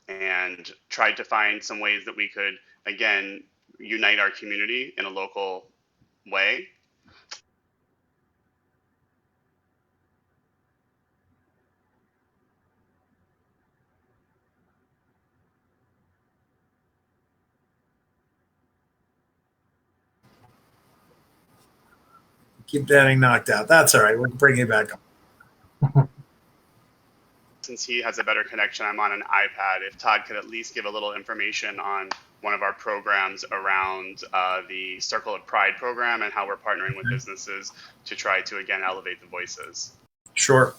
and tried to find some ways that we could, again, unite our community in a local way. Keep getting knocked out. That's all right. We'll bring you back up. Since he has a better connection, I'm on an iPad. If Todd could at least give a little information on one of our programs around the Circle of Pride program and how we're partnering with businesses to try to, again, elevate the voices. Sure.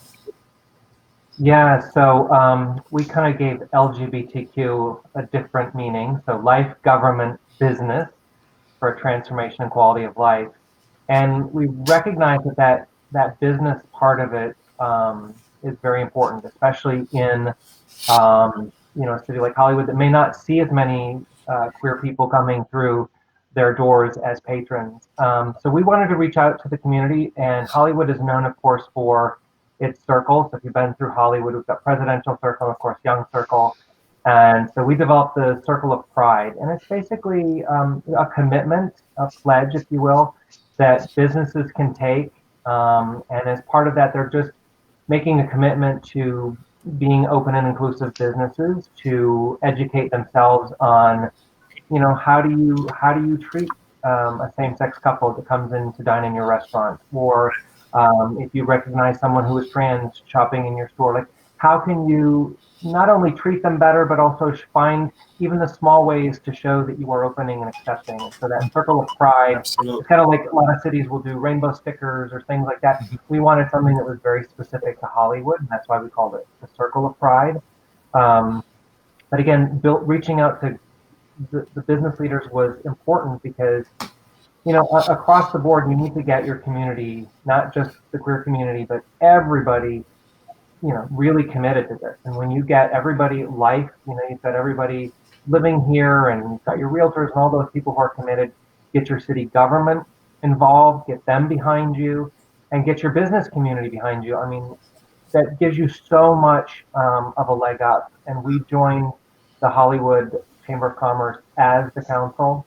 Yeah, so we kind of gave LGBTQ a different meaning. So life, government, business for a transformation and quality of life. And we recognize that business part of it is very important, especially in you know, a city like Hollywood that may not see as many queer people coming through their doors as patrons. So we wanted to reach out to the community, and Hollywood is known, of course, for its circles. So if you've been through Hollywood, we've got Presidential Circle, of course, Young Circle. And so we developed the Circle of Pride, and it's basically a commitment, a pledge, if you will, that businesses can take. And as part of that, they're just making a commitment to being open and inclusive businesses, to educate themselves on, you know, how do you treat a same-sex couple that comes in to dine in your restaurant, or if you recognize someone who is trans shopping in your store, like how can you not only treat them better, but also find even the small ways to show that you are opening and accepting. So that Circle of Pride, Absolutely. it's kind of like a lot of cities will do rainbow stickers or things like that. We wanted something that was very specific to Hollywood, and that's why we called it the Circle of Pride. But again, reaching out to the business leaders was important because, you know, across the board, you need to get your community, not just the queer community, but everybody, you know, really committed to this. And when you get everybody you know, you've got everybody living here and you've got your realtors and all those people who are committed, get your city government involved, get them behind you, and get your business community behind you. I mean, that gives you so much of a leg up. And we joined the Hollywood Chamber of Commerce as the council.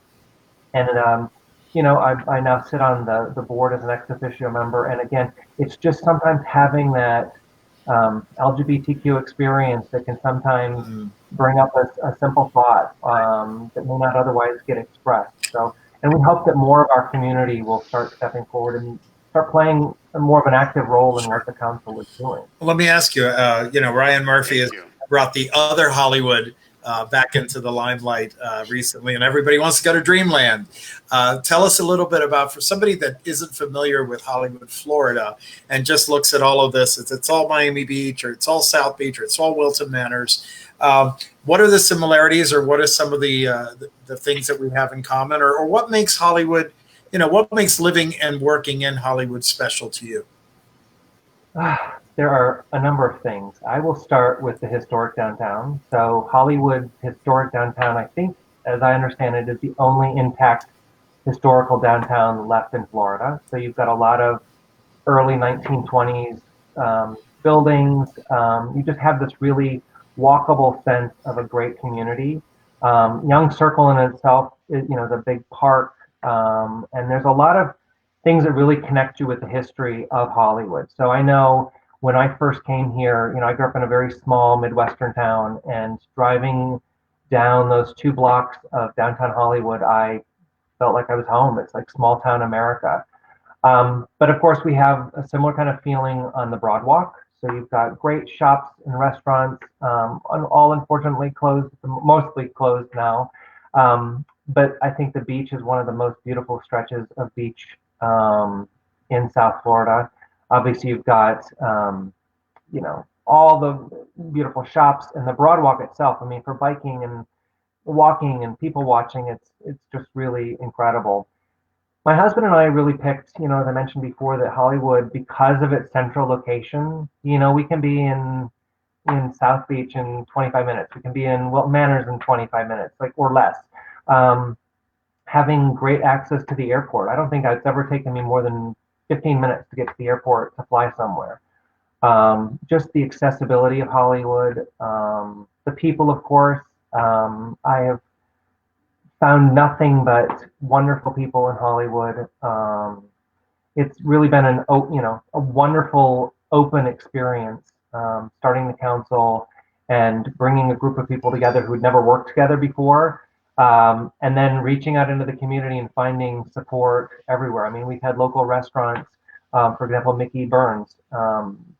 And you know, I now sit on the board as an ex officio member. And again, it's just sometimes having that LGBTQ experience that can sometimes bring up a simple thought that may not otherwise get expressed. So, and we hope that more of our community will start stepping forward and start playing more of an active role in what the council is doing. Well, let me ask you, you know, Ryan Murphy has brought the other Hollywood back into the limelight recently, and everybody wants to go to Dreamland. Tell us a little bit about, for somebody that isn't familiar with Hollywood, Florida, and just looks at all of this, it's all Miami Beach, or it's all South Beach, or it's all Wilton Manors. What are the similarities, or what are some of the things that we have in common, or what makes Hollywood, you know, what makes living and working in Hollywood special to you? There are a number of things. I will start with the historic downtown. So Hollywood's historic downtown, I think, as I understand it, is the only intact historical downtown left in Florida. So you've got a lot of early 1920s buildings. You just have this really walkable sense of a great community. Young Circle in itself is, is a big park, and there's a lot of things that really connect you with the history of Hollywood. So I know when I first came here, I grew up in a very small Midwestern town, and driving down those 2 blocks of downtown Hollywood, I felt like I was home. It's like small town America. But of course, we have a similar kind of feeling on the Broadwalk. So you've got great shops and restaurants, all unfortunately closed, mostly closed now. But I think the beach is one of the most beautiful stretches of beach in South Florida. Obviously, you've got, all the beautiful shops, and the Broadwalk itself. I mean, for biking and walking and people watching, it's just really incredible. My husband and I really picked, as I mentioned before, that Hollywood, because of its central location, we can be in South Beach in 25 minutes. We can be in Wilton Manors in 25 minutes, or less. Having great access to the airport. I don't think it's ever taken me more than 15 minutes to get to the airport to fly somewhere. Just the accessibility of Hollywood, the people, of course. I have found nothing but wonderful people in Hollywood. It's really been a wonderful open experience, starting the council and bringing a group of people together who had never worked together before, and then reaching out into the community and finding support everywhere. I mean, we've had local restaurants, for example, Mickey Burns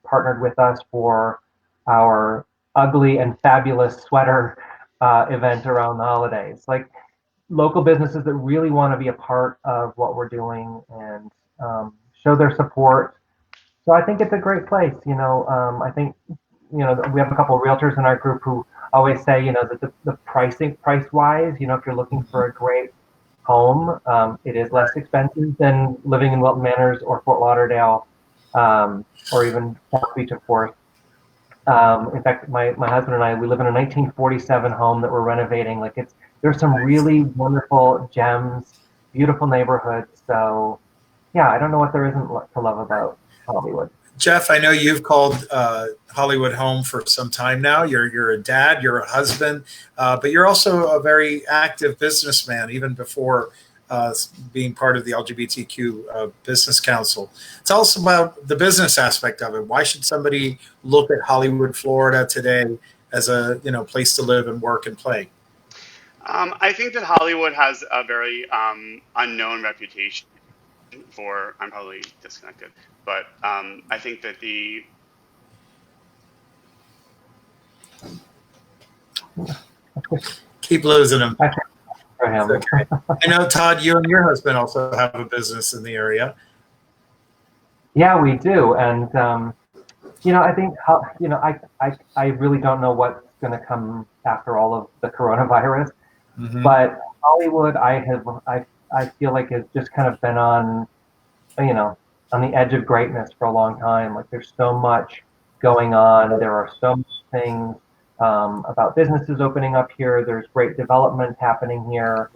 partnered with us for our ugly and fabulous sweater event around the holidays. Like, local businesses that really want to be a part of what we're doing and show their support. So I think it's a great place. I think, we have a couple of realtors in our group who always say, that the price wise, if you're looking for a great home, it is less expensive than living in Wilton Manors or Fort Lauderdale, or even South Beach, of course. In fact, my husband and I, we live in a 1947 home that we're renovating. There's some really wonderful gems, beautiful neighborhoods. So yeah, I don't know what there isn't to love about Hollywood. Jeff, I know you've called Hollywood home for some time now. You're a dad, you're a husband, but you're also a very active businessman, even before being part of the LGBTQ Business Council. Tell us about the business aspect of it. Why should somebody look at Hollywood, Florida today as a place to live and work and play? I think that Hollywood has a very unknown reputation for. I'm probably disconnected, but I think that keep losing them. Okay. I know, Todd, you and your husband also have a business in the area. Yeah, we do, and I think I really don't know what's going to come after all of the coronavirus. Mm-hmm. But Hollywood, I feel like has just kind of been on the edge of greatness for a long time. Like, there's so much going on. There are so many things about businesses opening up here. There's great development happening here.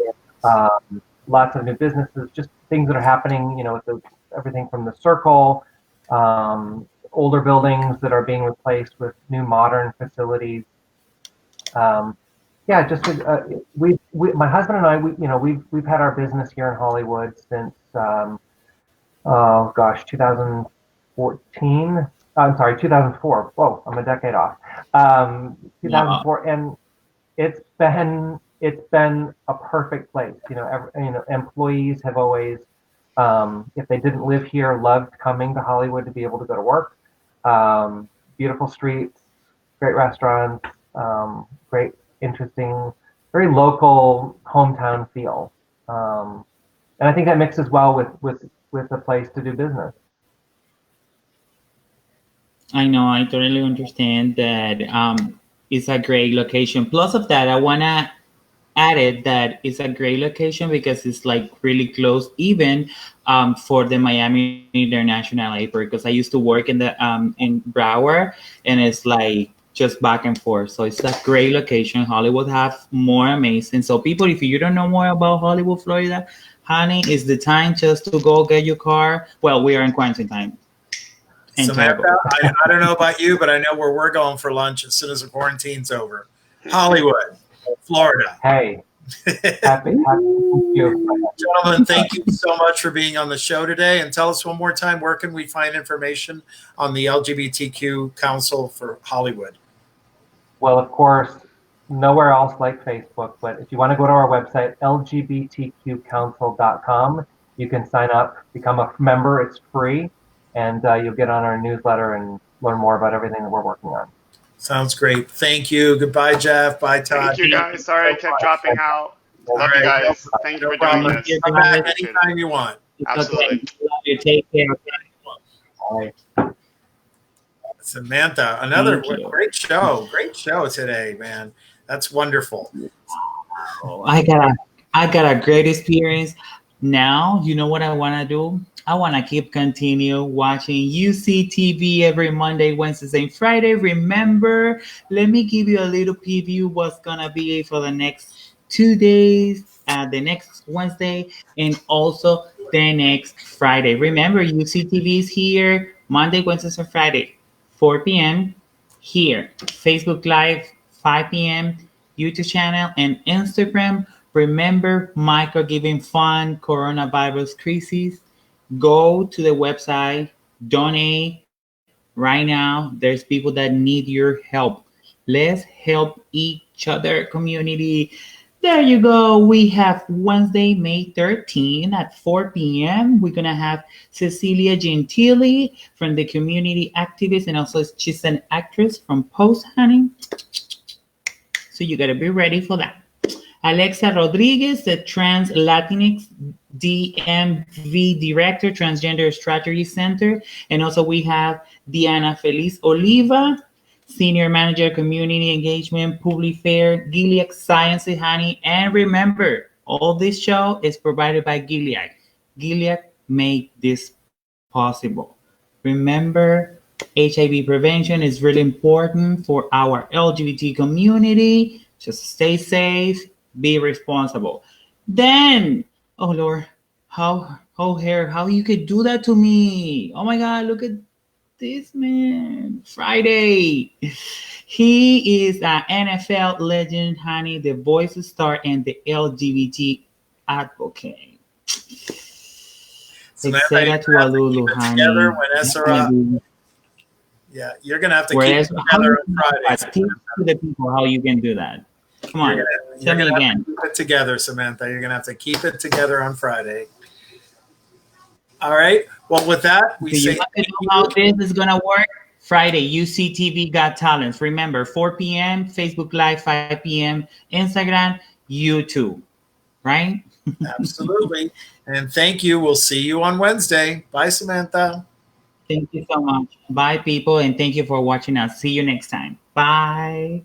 Lots of new businesses, just things that are happening. With everything from the Circle, older buildings that are being replaced with new modern facilities. Yeah, just we my husband and I, we've had our business here in Hollywood since 2014. I'm sorry, 2004. Whoa, I'm a decade off. 2004, and it's been a perfect place. Employees have always, if they didn't live here, loved coming to Hollywood to be able to go to work. Beautiful streets, great restaurants, great, interesting, very local hometown feel, and I think that mixes well with a place to do business. I know, I totally understand that it's a great location. Plus of that, I wanna add it that it's a great location because it's really close, even for the Miami International Airport. Because I used to work in Broward, and it's just back and forth. So it's a great location. Hollywood have more amazing. So people, if you don't know more about Hollywood, Florida, honey, is the time just to go get your car. Well, we are in quarantine time. and Samantha, terrible. I don't know about you, but I know where we're going for lunch as soon as the quarantine's over. Hollywood, Florida. Hey, happy to you. Gentlemen, thank you so much for being on the show today. And tell us one more time, where can we find information on the LGBTQ Council for Hollywood? Well, of course, nowhere else like Facebook, but if you want to go to our website, lgbtqqcouncil.com, you can sign up, become a member. It's free, and you'll get on our newsletter and learn more about everything that we're working on. Sounds great. Thank you. Goodbye, Jeff. Bye, Todd. Thank you, guys. Sorry I kept dropping out. Love you guys. Thank you for doing this. Come back anytime you want. Absolutely. Love you. Take care. Bye. Samantha, another Thank you. great show. Great show today, man. That's wonderful. I got a great experience. Now, you know what I want to do? I want to continue watching UCTV every Monday, Wednesday, and Friday. Remember, let me give you a little preview what's going to be for the next 2 days, the next Wednesday, and also the next Friday. Remember, UCTV is here Monday, Wednesday, and Friday, 4 p.m. here. Facebook Live, 5 p.m. YouTube channel and Instagram. Remember, Micro Giving Fund, Coronavirus Crisis. Go to the website, donate right now. There's people that need your help. Let's help each other, community. There you go. We have Wednesday, May 13 at 4 p.m. We're going to have Cecilia Gentili from the community activist, and also she's an actress from Post, honey. So you got to be ready for that. Alexa Rodriguez, the Trans Latinx DMV Director, Transgender Strategy Center. And also we have Diana Feliz Oliva, Senior Manager, Community Engagement, Public Fair, Gilead Sciences, honey. And remember, all this show is provided by Gilead. Gilead made this possible. Remember, HIV prevention is really important for our LGBT community. Just stay safe, be responsible. Then, oh Lord, how you could do that to me? Oh my God, look at this man. Friday. He is an NFL legend, honey, the voice star and the LGBT advocate. Samantha, Say that to Alulu, honey. Together when SRI, yeah, you're gonna have to keep it together on Friday. Teach to the people how you can do that. Come on, tell me again. Keep it together, Samantha. You're gonna have to keep it together on Friday. All right. Well, with that, we say. You want to know how this is gonna work? Friday, UCTV Got Talents. Remember, 4 p.m. Facebook Live, 5 p.m. Instagram, YouTube. Right? Absolutely. And thank you. We'll see you on Wednesday. Bye, Samantha. Thank you so much. Bye, people, and thank you for watching us. See you next time. Bye.